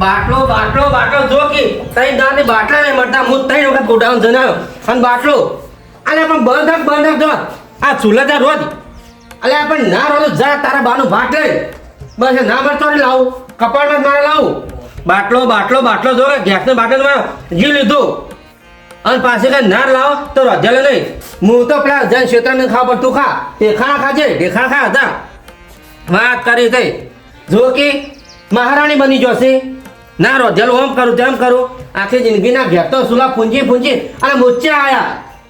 બાટલો બાટલો બાટલો જો કે તઈ દાને બાટલા ને મળતા હું તઈ વખત ગોડાઉન જનાયો અને બાટલો અલે પણ બંધ જો આ ચૂલાતા રોજ અલે પણ ના રોજ જા તારા બાનું ભાટ લે બસ ના મળતો ને લાવું કપાળમાં મારે લાવું બાટલો જો ગેસ નો બાટલો માં જી લીધું અને પાસે કઈ નાર લાવો તો રોજ્યા નહીં હું તો પેલા જન ક્ષેત્રને ખાવ પણ તું ખા ઢેખાણા ખાજે ઢેખાણા ખા હતા વાત કરી થઈ જો કે મહારાણી બની જશે ના રોજેલું ઓમ કરું તેમ કરું આખી જિંદગીના ઘેર તો સુલા પૂંજી અને મોચ્યા આયા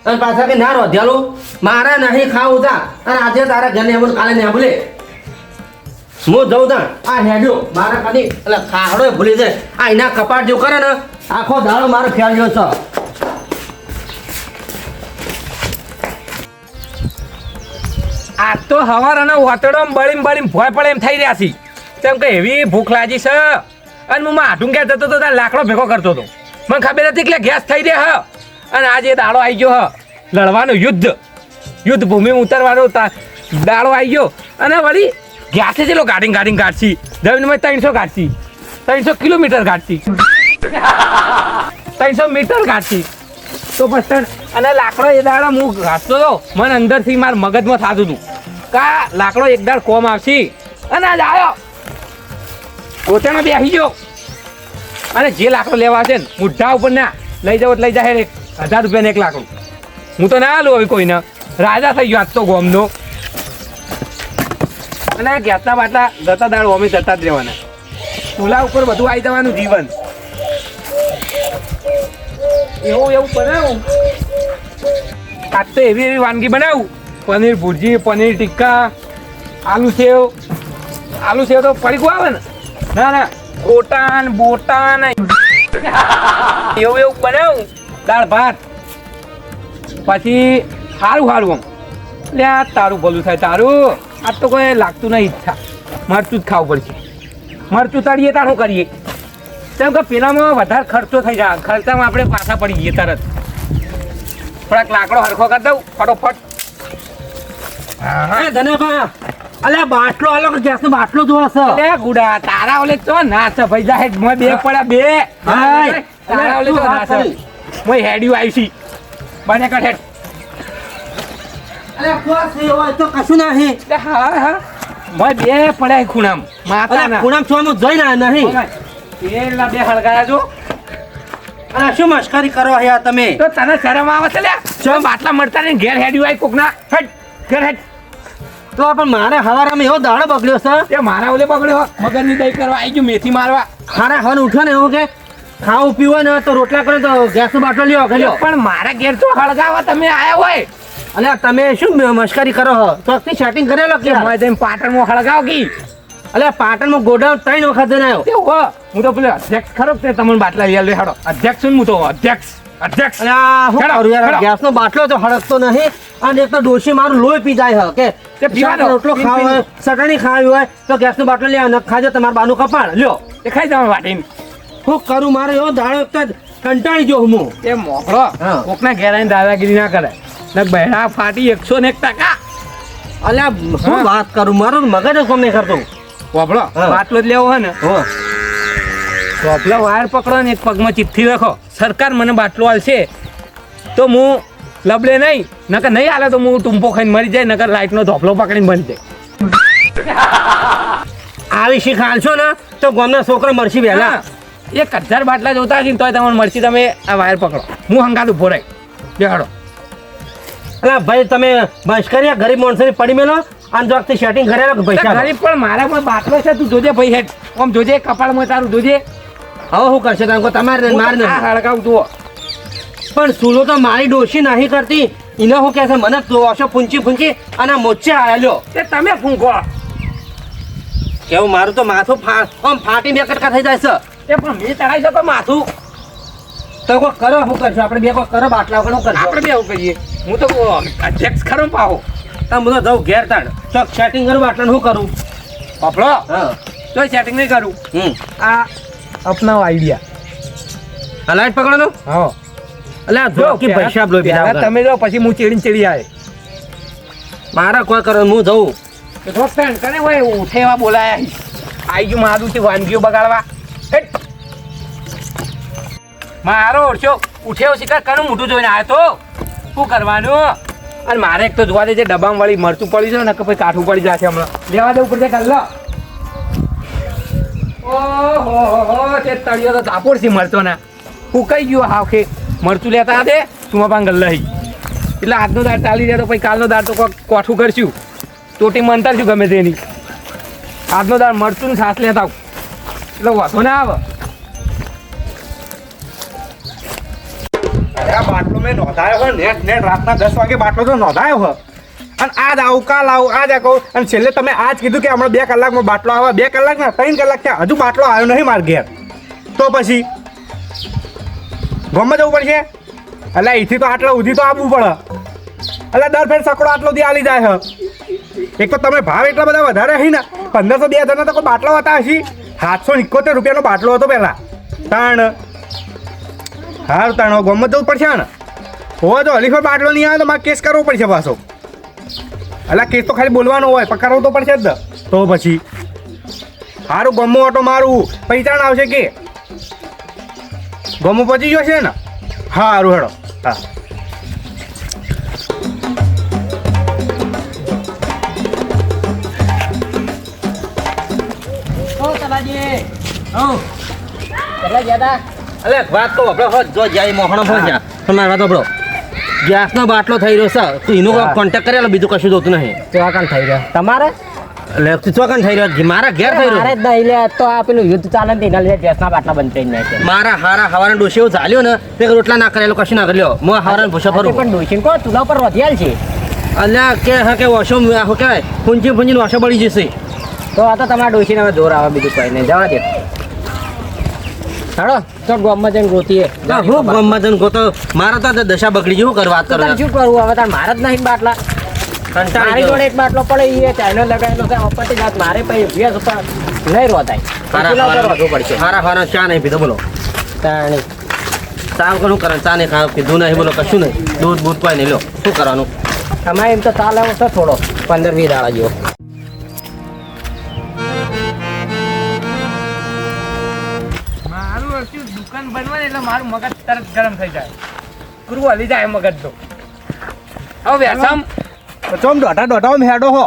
અને પાછા કે ના રોજેલું મારા નહીં ખાવું તા અને આજે તારા ઘરને એમ કાલે ને બોલે હું જઉં તા આ હેડ્યો મારા કદી એટલે ખાડો ભૂલી જાય આ એના કપાટ જો કરે ને આખો દાડો મારો ફેરવ્યો છે આ તો હવાર અને વાતડો બળીમ ભોય પડે એમ થઈ રહ્યા છે કેમ કે એવી ભૂખ લાગી છે અને હું આઢું ગયા જતો તો લાકડો ભેગો કરતો હતો મને ખબર હતી કે ગેસ થઈ રહે હ અને આજે દાડો આવી ગયો હ લડવાનું યુદ્ધ ભૂમિ ઉતરવાનો દાડો આવી ગયો અને વળી ગેસે ચેલો ગાડી કાઢશી જમીનમાં 300 કાઢશી 300 કિલોમીટર કાઢશી 300 મીટર કાઢશી તો પછી અને લાકડો એ દાડો હું ઘાસતો હતો મને અંદરથી મારા મગજમાં થતું હતું કા લાકડો એક દાડ કોમ આવશે અને આજ આવ્યો ગોચામાં બેસી ગયો અને જે લાકડો લેવા છે ને મુઠ્ઠા ઉપર ના લઈ જાવ લઈ જાય 1000 રૂપિયાને એક લાકડું હું તો ના લઉં હવે કોઈને રાજા થઈ ગયો આજ તો ગોમનો અને ગેસના બાટલા જતા દાડો અમે જતા જ રહેવાના ચૂલા ઉપર બધું આવી જવાનું જીવન એવું બનાવું આજ તો એવી વાનગી બનાવું પનીર ભુરજી પનીર ટિક્કા આલુ સેવ તો પડીકું આવે ને ના બોટાન એવું બનાવું દાળ ભાત પછી સારું આમ એટલે આ તારું ભલું થાય તારું આજ તો કોઈ લાગતું નહીં ઈચ્છા મરચું જ ખાવું પડશે મરચું તળીએ તાર શું કરીએ કેમ કે પેલામાં વધારે ખર્ચો થઈ જાય ખર્ચામાં આપણે પાછા પડી જઈએ તરત થોડાક લાકડો હરખો કરી દઉં ફટોફટ અલે બાટલો આલો કે ગેસ નો બાટલો જો હશે અલે ગુડા તારા ઓલે તો ના છે ભાઈ જાહેર મોય બે પડ્યા બે ભાઈ તારા ઓલે તો ના છે મોય હેડ્યું આવીશી બને કટ હેડ અલે કોસ હોય તો કશું નહીં હા મોય બે પડ્યા ખૂણામ માતા ના ખૂણામ છો જોઈ ના નહીં પેલા બે હળગાયા જો અરે શું મસ્કરી કરો યાર તમે તો તને શરમ આવે છે લે જો બાટલા મળતા ને ઘેર હેડ્યું આવી કોકના હેડ ઘેર હેડ તો પણ મારે હવારામાં એવો દાડો બગડ્યો છે તે મારા ઓલે બગડ્યો મગજની દહીં કરવા આવી ગયું મેથી મારવા ખારા હન ઉઠો ને એવું કે ખાવું પીવું ને તો રોટલા કરે તો ગેસ નો બાટલો લ્યો ગયો પણ મારા ઘેર તો હળગાવા તમે આયા હોય અલે તમે શું મસ્કરી કરો છો તો સેટિંગ કરેલો કે મેં જઈને પાટણમાં હળગાવ કી અલે પાટણમાં ગોડાઉન 3 વખત જઈને આવ્યો તે હો હું તો પેલો અધ્યક્ષ ખરો તે તમને બાટલા લઈ હેડો અધ્યક્ષ હું તો અધ્યક્ષ અલે હું કરું યાર ગેસ નો બાટલો તો હળગતો નહીં અને એક તો ડોશી મારું લોહી પી જાય હ કે તે પીવાનો રોટલો ખાવો હોય ચટણી ખાવી હોય તો ગેસ નો બાટલો લે અને ખાજો તમાર બાનું કપાળ લ્યો એ ખાઈ જવાનું વાટીને હું કરું મારે એવો દાડો એક કંટાળી ગયો હું એ મોકળો કોકના ઘેર આવીને દાદાગીરી ના કરે ને બહેરા ફાટી 101%. અલ્યા શું વાત કરું મારું મગજ જ કોમ નહીં કરતું વાપડો બાટલો જ લેવો હોય ને વાપલો વાયર પકડો ને એક પગમાં ચિઠ્ઠી લખો સરકાર મને બાટલો આલશે તો હું લબડે નહીં નકર નહીં આલે તો હું ટૂંપો ખાઈને મરી જાય નકર લાઈટનો ધોપલો પકડીને બની જાય આવી શીખ હાલશો ને તો ગામના છોકરા મરશી વહેલા 1000 બાટલા જોતા હશે તોય તમને મળશે તમે આ વાયર પકડો હું હંગાત ઉભો રહી બેહાડો અલા ભાઈ તમે બસ કર્યા ગરીબ માણસોની પડી મેલો અને જો સેટિંગ કરેલો પૈસા ગરીબ પણ મારા પણ બાટલો છે તું જોજે ભાઈ હેડ આમ જોજે કપાળમાં તારું જોજે હવે શું કરશે તમે તમારે માર ને હળગાવ તું પણ સુલો તો મારી ડોશી નહીં કરતી એને શું કહે છે મને દોશો ફૂંચી અને મોચે આવેલો તે તમે ફૂંકો કેવું મારું તો માથું આમ ફાટી બે કટકા થઈ જાય છે એ પણ મેં ચડાવી શકો માથું તો કોઈ કરો શું કરશો આપણે બે કોઈ કરો બાટલા વગર કરશો આપણે બે એવું કરીએ હું તો અધ્યક્ષ ખરો પાહો તમે હું તો જાઉં ઘેર તાણ ચોક સેટિંગ કરું બાટલા શું કરું પપડો હા તો સેટિંગ નહીં કરું આ અપનાવો આઈડિયા આ લાઈટ પકડો હા અલ્યા જો કે પૈસા લો બીજા તમે જો પછી હું ચીડી આવે મારા કોઈ કરો હું જઉં દોસ્ત કને હોય ઉઠે એવા બોલાયા આઈ ગયું મારું તે વાનગીઓ બગાડવા મારો ઓળખ્યો ઉઠ્યો શિકાર કનું મોટું જોઈને આવ્યો તો શું કરવાનું અને મારે એક તો જોવા દે છે ડબ્બામાં વાળી મરચું પડી છે ને કે પછી કાઠું પડી જશે હમણાં લેવા દે ઉપર કર લો ઓહો તે તળિયો તો તાપોડ થી મળતો ના ફૂકાઈ ગયો હાવ કે મરચું લેતા દે તું પાંગ લઈ એટલે આજનો દાળ ચાલી જાય તો પછી કાલનો દાળ તો કોઠું કરશું ચોટી મંતર છું ગમે તેની આજનો દાળ મરચું ને છાસ લેતા આવું એટલે વાંધો ના આવે આ બાટલો મેં નોંધાયો હોય નેટ રાતના 10 વાગે બાટલો તો નોંધાયો હોય અને આજ આવું કાલ આવું આજ કહું અને છેલ્લે તમે આજ કીધું કે હમણાં 2 કલાકમાં બાટલો આવે 2 કલાક ના 3 કલાક થયા હજુ બાટલો આવ્યો નહીં મારા ઘેર તો પછી ગામમાં જવું પડશે એટલે અહીંથી તો આટલા સુધી તો આવવું પડે એટલે દર ફેર સકડો આટલો દી આલી જાય એક તો તમે ભાવ એટલા બધા વધારે હી ને 1500 2000 તો કોઈ બાટલો હતા હશી 771 રૂપિયાનો બાટલો હતો પહેલા તાણ હાર તાણો ગમત જવું પડશે ને હોવા જો હલીફર બાટલો નહીં આવે તો મારે કેસ કરવો પડશે પાછો એટલે કેસ તો ખાલી બોલવાનો હોય પકડવો તો પડશે જ તો પછી સારું ગમો ઓટો મારું પૈસા આવશે કે ગમો પચી ગયો છે ને હા સારું હેડો હા અલે વાત તો આપણે હોત જો જાય મોહણો પહોંચ્યા પણ મારા વાત આપણો ગેસનો બાટલો થઈ રહ્યો છે તું એનો કોન્ટેક્ટ કરેલો બીજું કશું જોતું નહીં ચોકાન થઈ રહ્યો તમારે એટલે તું ચોકન થઈ રહ્યો મારા ઘેર થઈ મારે રહ્યો જ નહીં લે તો આ પેલું યુદ્ધ ચાલે ને એના લીધે ગેસના બાટલા બંધ થઈ જાય મારા હારા હવાના ડોશી એવું ચાલ્યો ને તે રોટલા ના કરેલો કશું ના કર્યો હું હવાના ભૂસો ફરું પણ ડોશીને કહો ચૂલા ઉપર વધ્યાલ છે અલ્યા કે હા કે વોશો શું કહેવાય પૂંજી પૂંજીને વોશો બળી જશે તો આ તો તમારા ડોશીને હવે જોર આવે બીજું કોઈ નહીં જવા દે હાડો તો ગામમાં જઈને ગોતીએ હું ગમમાં જઈને ગોતો મારા તો દશા બગડી ગઈ શું કર વાત તો તારે કરવા શું કરવું હવે તાર મારે જ નહીં બાટલા મારી જોડે એક બાટલો પડે એ ચાઇનો લગાવેલો છે અપટી જાત મારે પછી ભેસ ઉપર નહીં રોતાય ચૂલા ઉપર વધવું પડશે હારા હારા ચા નહીં પીધો બોલો તાણી સાવ કરું કરે ચા નહીં ખાવ કીધું નહીં બોલો કશું નહીં દૂધ બૂધ કોઈ નહીં લો શું કરવાનું અમારે એમ તો ચાલે છે થોડો 15-20 દાડા જેવો મારું હરખ્યું દુકાન બનવા એટલે મારું મગજ તરત ગરમ થઈ જાય ગુરુ હલી જાય મગજ તો હવે વેસમ ચમ દોઢા હેડો હો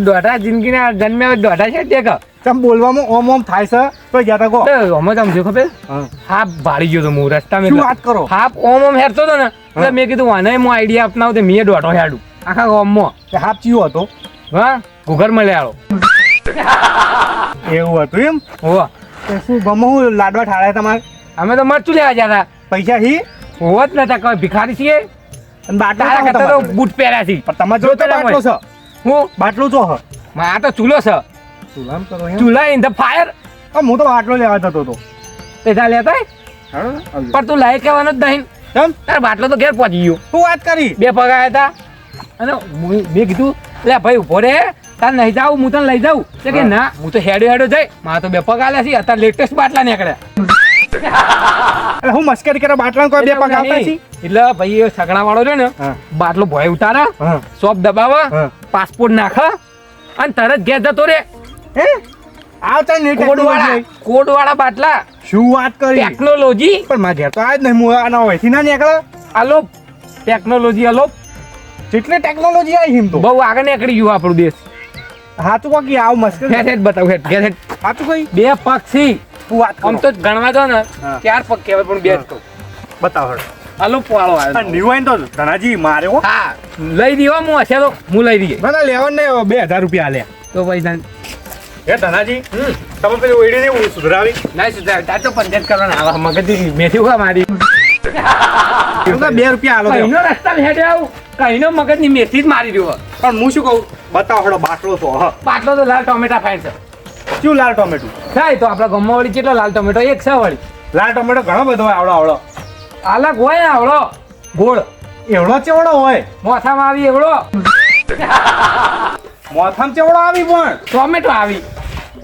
દોઢા જિંદગીના જન્મે દોઢા છે તે ચમ બોલવામાં ઓમ ઓમ થાય છે તો ગયા કો અમે સમજો ખબર હાપ ભાડી ગયો તો હું રસ્તામાં શું વાત કરો? હાપ ઓમ હેરતો હતો ને એટલે મેં કીધું આને હું આઈડિયા અપનાવું તે મેં દોઢો હેડું આખા ગામમાં હાફ ચીયો હતો હા ઘુઘર મળ્યાળો એવું હતું એમ હો તો શું ગમો હું લાડવા ઠાળાય તમારે અમે તો મરચું લેવા જતા પૈસા હી હોત નતા કોઈ ભિખારી છીએ અને બાટલો તારા તો કરતા તો તમારે. બૂટ પહેર્યા છે પણ તમારે જો જોતેલા બાટલો છે હું બાટલો જો હ આ તો ચૂલો છે સુલામ કરો ચૂલા ઇન ધ ફાયર હું તો બાટલો લેવા જતો હતો તે જા લેતા હોય? પણ તું લાયક કહેવાનો જ નહીં કેમ તાર બાટલો તો ઘેર પહોંચી ગયો શું વાત કરી 2 પગ આવ્યા હતા અને મેં કીધું લે ભાઈ ઉભો રે તાર નહીં જાઉં હું તને લઈ જાઉં તો કે ના હું તો હેડો જાય મારે તો 2 પગ આલ્યા છે અત્યારે લેટેસ્ટ બાટલા નીકળ્યા એટલે હું મસ્કરી કરે બાટલા કોઈ બે પગ આવતા છે એટલે ભાઈ એ સગડા વાળો છે ને હા. બાટલો ભોય ઉતારા હા. શોપ દબાવા હા. પાસપોર્ટ નાખે અને તરત ઘેર જતો રે હે આવતા નહીં કોડ વાળા બાટલા શું વાત કરી ટેકનોલોજી પણ મારા ઘેર તો આજ નહીં હું આના હોયથી ના નીકળે અલોપ ટેકનોલોજી અલોપ જેટલી ટેકનોલોજી આવી હિમ તો બહુ આગળ નીકળી ગયું આપણું દેશ હાચું કોકી આવ મસ્કરી હેડ હેડ બતાવ હેડ ઘેર હેડ હાચું કઈ 2 પક્ષી તું વાત આમ તો ગણવા દો ને હા. 4 પગ કહેવાય પણ 2 જ કહું બતાવ હળ અલોપ વાળો આવ્યો નિવાઈન તો ધનાજી મારે હો હા લઈ દીવા હું હશે તો હું લઈ દઈએ ના લેવન ને 2000 રૂપિયા આલ્યા તો ભાઈ તને હે ધનાજી તમે પેલી ઓઈડી ને સુધરાવી ના સુધાર તાર તો પંચાયત કરવાના આવા મગજની મેથી ઉગા મારી હું તો 2 રૂપિયા આલો કઈનો રસ્તા હેડે આવું કઈનો મગજની મેથી જ મારી રહ્યો પણ હું શું કહું બતાવ હળો બાટલો તો હ પાટલો તો લાલ ટોમેટા ફાઈન છે શું લાલ ટોમેટો થાય તો આપણા ગામમાં વળી કેટલો લાલ ટોમેટો 1 છે વળી લાલ ટોમેટો ઘણો બધો હોય આવડો અલગ હોય ને આવડો ગોળ એવડો ચેવડો હોય મોથામાં આવી એવડો મોથામ ચેવડો આવી પણ ટોમેટો આવી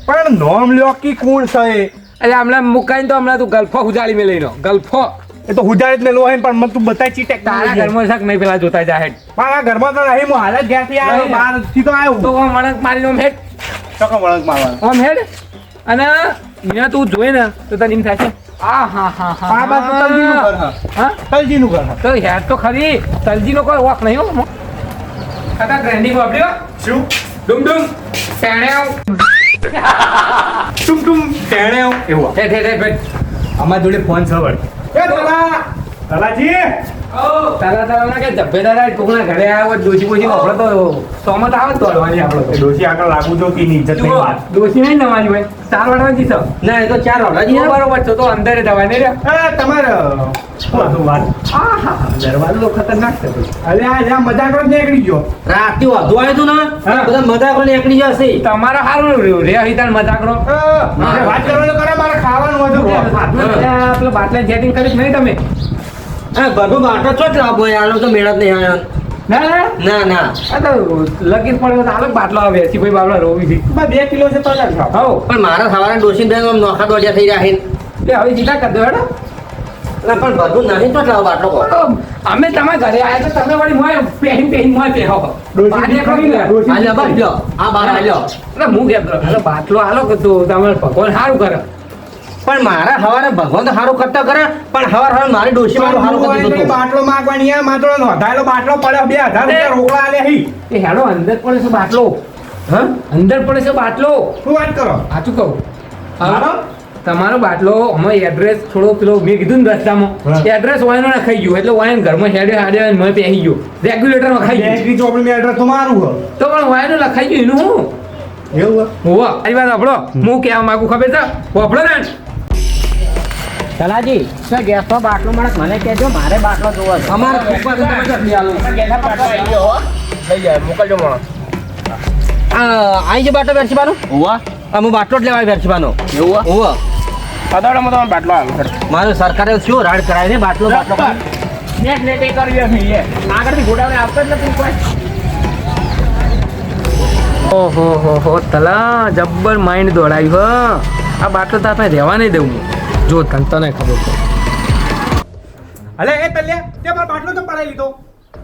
પણ નોમ લ્યો કી કોણ છે એ? એટલે હમણાં મુકાઈને તો હમણાં તું ગલ્ફો ઉજાડી મેં લઈનો ગલ્ફો એ તો હુજારી જ મેલો હોય પણ મને તું બતાય ચી તારા ટેકનોલોજી ઘરમાં શાક નહીં પેલા જોતા જાય મારા ઘરમાં તો નહીં હું હાલ જ ઘેરથી આવ્યો નહીં. બહારથી તો આવ્યો તો આમ વળંક મારીને આમ હેડ ચોકો વળંક મારવાનો આમ હેડ અને અહીંયા તું જોઈ ને તો તને એમ થાય છે આ હા હા હા આ બાજુ તલજીનું ઘર હ. હા તલજીનું ઘર હ. તો યાર તો ખરી તલજીનો કોઈ વોક નહીં હો કાકા ગ્રેન્ડિંગ વાપર્યો શું ડુમ ડુમ ટેણ્યાવ ટુમ ટુમ ટેણે એવું હે હે હે ભાઈ અમાર જોડે ફોન છે વળી એ તલા તલાજી તારા તારા કે જબ્બેદાર કોકના ઘરે આવ્યો હોય ડોશી બોશી આપણે તો સોમત આવે તો દોડવાની આપણે એ ડોશી આગળ લાગુ જો કે ની ઇજ્જત નહીં વાત ડોશી નહીં દવાની ભાઈ ચાર વાળવાની છે ના એ તો 4 ઓલાજી બરોબર છે તો અંદર દવા નહીં રે એ તમારે શું હતું વાત દરવાજો ખતરનાક છે ભાઈ અરે આ જ્યાં મજાક જ નીકળી ગયો રાતથી વધુ આવ્યું તું ને હા. બધા મજા કરીને એકલી જશે તમારે સારું રે હિતાન મજાકરો મારે વાત કરવાનું કરે મારે ખાવાનું હતું પેલો બાટલા જેટિંગ કરી નહીં તમે હા બધું બાટો ચો જ લાવો યાર તો મેળ જ નહીં આવ્યો ના ના ના ના આ તો લગીન પડે તો અલગ બાટલો આવે એસી ભાઈ બાબલા રોવી થી 2 કિલો છે તો જ ખાવ હો પણ મારા સવારે ડોસી બેન નોખા દોડ્યા થઈ રહ્યા છે એ હવે સીધા કરી દો હેડો ના પણ બધું નહીં તો જ લાવો બાટલો કહો તો અમે તમારા ઘરે આવ્યા તો તમે વળી મોય પહેરી મોય પહેરો ડોશી હાલ્યો બસ લ્યો આ બાર હાલ્યો એટલે હું કેમ હાલો બાટલો હાલો કે તો તમારે ભગવાન સારું કરે પણ મારા હવારે ભગવાન તો સારું કરતા કરે પણ હવાર મારી ડોસી મારું સારું કરી દીધું હતું. બાટલો માંગવાની આ માત્ર નોંધાયેલો બાટલો પડ્યો 2000 રૂપિયા રોકડા આલે હી એ હેડો અંદર પડે છે બાટલો હા અંદર પડે છે બાટલો શું વાત કરો સાચું કહું મારો? તમારો બાટલો અમે એડ્રેસ થોડો પેલો મેં કીધું ને રસ્તામાં હા. એડ્રેસ વાયનો ના ખાઈ ગયું એટલે વાયન ઘરમાં હેડ્યો હેડ્યો અને મેં પહેરી ગયો રેગ્યુલેટરમાં ખાઈ ગયું બેંકની ચોપડીમાં એડ્રેસ તો મારું હ તો પણ વાયનો લખાઈ ગયું એનું હું એવું હોવા આ વાત આપણો હું કહેવા માંગુ ખબર છે વાપરો ને તલાજી સર ગેસનો બાટલો મળે મને કહેજો મારે બાટલો જોવો છે અમારા ઉપર તો તમે જલ્દી આલો. આઈ જે બાટલો વેરસીબાનો અમે બાટલો જ લેવાય વેરસીબાનો એવું ઓવા કદાડામાં તમે બાટલો આલો મારે સરકારે શું રાડ કરાય ને બાટલો બાટલો નેટ કરવી હશે આગળથી ઘોડાને આપતો જ નથી કોઈ ઓહો હો હો તલા જબ્બર માઇન્ડ દોડાયું હ આ બાટલો તો આપણે રહેવા નહીં દેવું જો તને ખબર પડે અલે એ તલ્યા તે મારો બાટલો તો પડાઈ લીધો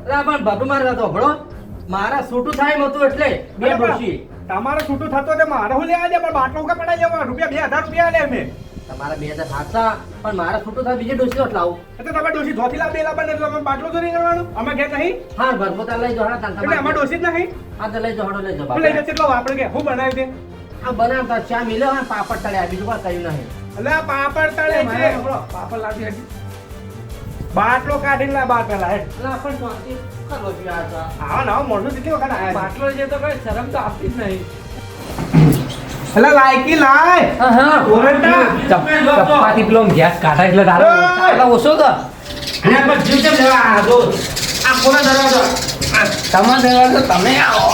અલા પણ બાપુ મારે તો ભણો મારા છૂટું થાય નતું એટલે બે ડોશી તમારે છૂટું થતો તે મારે હું લેવા દે પણ બાટલો કે પડાઈ લેવા રૂપિયા 2000 રૂપિયા આલે અમે તમારા 2000 સાચા પણ મારા છૂટું થાય બીજે ડોશી જ લાવું એટલે તમે ડોશી ધોથી લાવ બેલા બને તો અમે બાટલો તો નહીં કરવાનો અમે ઘેર નહીં હા ભરપોતા લઈ જાઓ હા એટલે અમાર ડોશી જ નહીં હા તો લઈ જાઓ હડો લઈ જાઓ હું લઈ બાપા. જશે એટલો આપણે કે હું બનાવી દે આ બનાવતા ચા મિલ્યો હા પાપડ તળ્યા બીજું કોઈ કર્યું નહીં એટલે આ પાપડ તળે છે પાપડ લાવી હતી બાટલો કાઢીને લા બાર પેલા હેડ અલા પણ શાંતિ કરો છો યાર તો. આવો ના મોઢું કેટલી વખત આયા બાટલો જે તો કઈ શરમ તો આપતી જ નહીં એટલે લાયકી લાય હા ઓરંડા. ચપાતી પેલો ગેસ કાઢા એટલે તારો ઓય. તારો ઓછો કર અને આ બધું કેમ લેવા આ જો આ કોનો દરવાજો તમે દેવા તો તમે આવો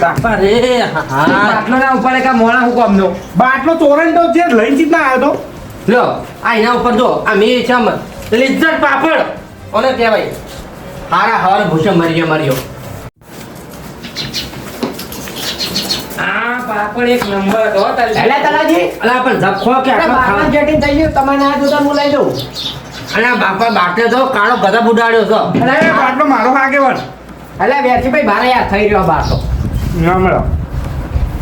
બાપા રે હા બાટલો ના ઉપાડે કા મોણા હું કામનો બાટલો ચોરંડો જે લઈને જ ના આવ્યો તો લ્યો આ એના ઉપર જો આ મે છે લિજ્જત પાપડ ઓને કહેવાય હારા હવાર ભૂસે મર્યો આ પાપડ એક નંબર હતો એટલે તલાજી અલા પણ ઝપખો કે આટલો બાટલા ખાવા જેટિંગ થઈ ગયું તમે ના જોતા હું લઈ લઉં અને આ બાપા બાટલે તો કાળો ગધા બુડાડ્યો છો અરે એ બાટલો મારો આગેવાન એટલે વેરસીભાઈ ભારે યાર થઈ રહ્યો બાટલો ના મળ્યો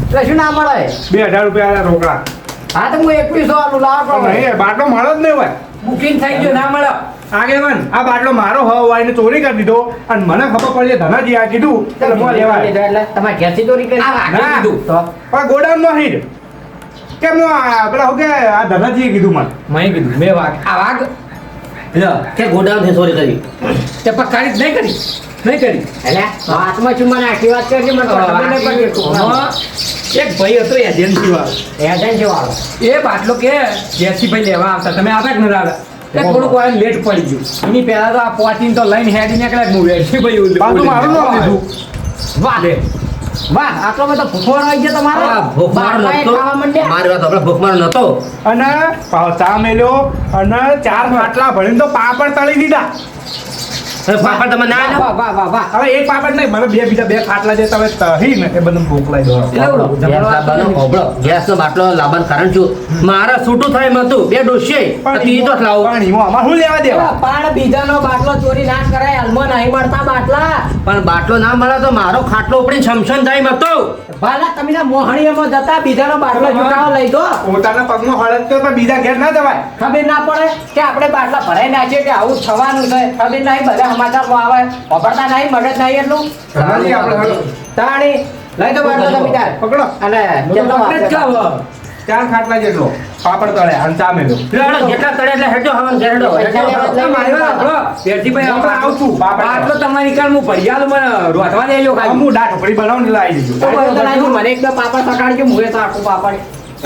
એટલે શું ના મળે 2000 રૂપિયા આલ્યા રોકડા હા તો હું 2100 આલું લાવો પણ નહીં બાટલો મળો જ નહીં હોય બુકિંગ થઈ ગયું ના મળ્યો આગેવાન આ બાટલો મારો હવાઈને ચોરી કરી દીધો અને મને ખબર પડી કે ધનાજી આ કીધું એટલે મોં લેવાય એટલે તમારે ઘેરથી ચોરી કરી આ વાઘે ના. કીધું તો પણ ગોડાઉન માં હીર કેમ નો આ પેલા હું કે આ ધનાજીએ કીધું મને મેં કીધું મેં વાઘ આ વાઘ લ્યો કે ગોડાઉન થી ચોરી કરી તે પકારી જ નહીં કરી એટલે હાથમાં ચુમ્માને આખી વાત કરજે મને તો ખબર નહીં પડી આમાં એક ભાઈ હતો એજન્સી વાળો એજન્સી વાળો એ બાટલો કે જેસી ભાઈ લેવા આવતા તમે આપ્યા કે નથી આવ્યા એ થોડુંક વાર લેટ પડી ગયું એની પહેલા તો આ પોચીને તો લઈને હેડી નીકળ્યા હું વેસી ભાઈ પાછું મારું નામ લીધું વાહ રે વાહ આટલો બધો ભૂખવાડ આવી ગયો તમારો આ ભૂખમારો બાટલાએ નતો ખાવા માંડ્યા મારી વાત આપણે ભૂખમારો નતો અને ચા મેલ્યો અને 4 માટલા ભરીને તો પાપડ તળી દીધા હવે પાપડ તમે ના આલ્યો? વાહ વાહ વાહ હવે એક પાપડ નહીં મને બીજા બે ખાટલા જે તમે તહી ને એ બધું મોકલાઈ દો ગેસ લાવવાનો હોબળો. ગેસનો બાટલો લાવવાનું કારણ શું? મારે છૂટું થાય એમ હતું. બે ડોશીએ. આ ત્રીજો જ લાવું. પાણી અમાર શું લેવા દેવા પણ બીજાનો બાટલો ચોરી ના કરાય હાલમાં નહીં મળતા બાટલા પણ બાટલો ના મળે તો મારો ખાટલો ઉપડી શમશાન જાય એમ હતો. ભાલા તમે મોહણીયામાં જતા બીજાનો બાટલો જુટાવો લઈ દો પોતાના પગમાં હળદ તો પણ બીજા ઘેર ના જવાય ખબર ના પડે કે આપણે બાટલા ભરાઈ નાખીએ કે આવું થવાનું છે ખબર નહીં બધા સમાચારમાં આવે વાપરતા નહીં મગજ નહીં એટલું ચાલી આપણે તાણી લઈ દો બાટલો તમે તાર પકડો અને કેટલો આપણે જ વાપરતા? ખાવ. 4 ખાટલા જેટલો પાપડ તળે અને ચા મેલો હેડો, જેટલા તળે એટલે હેડો, હવન ઘેર હેડો. પૈસા લેવા જ મારી વાત સાંભળો. પેરજીભાઈ, હું તો આવું છું, બાપા. આટલો તમારી કાલ હું ભૈયાલું મને રોધવા દેજો ખાલી. હું દાળ ઢોકળી બનાવીને લાવી દીધું તો બોલ તો નહીં, મને એક બે પાપડ સકાળજો મુએ તો આખું પાપડ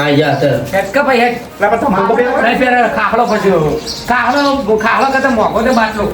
આઈ જા તો. હેડ કે ભાઈ હેડ. એટલે પછી તમારે તો બે નહીં પેલા ખાખડો પછી ખાખડો કરતા મોંઘો તો બાટલો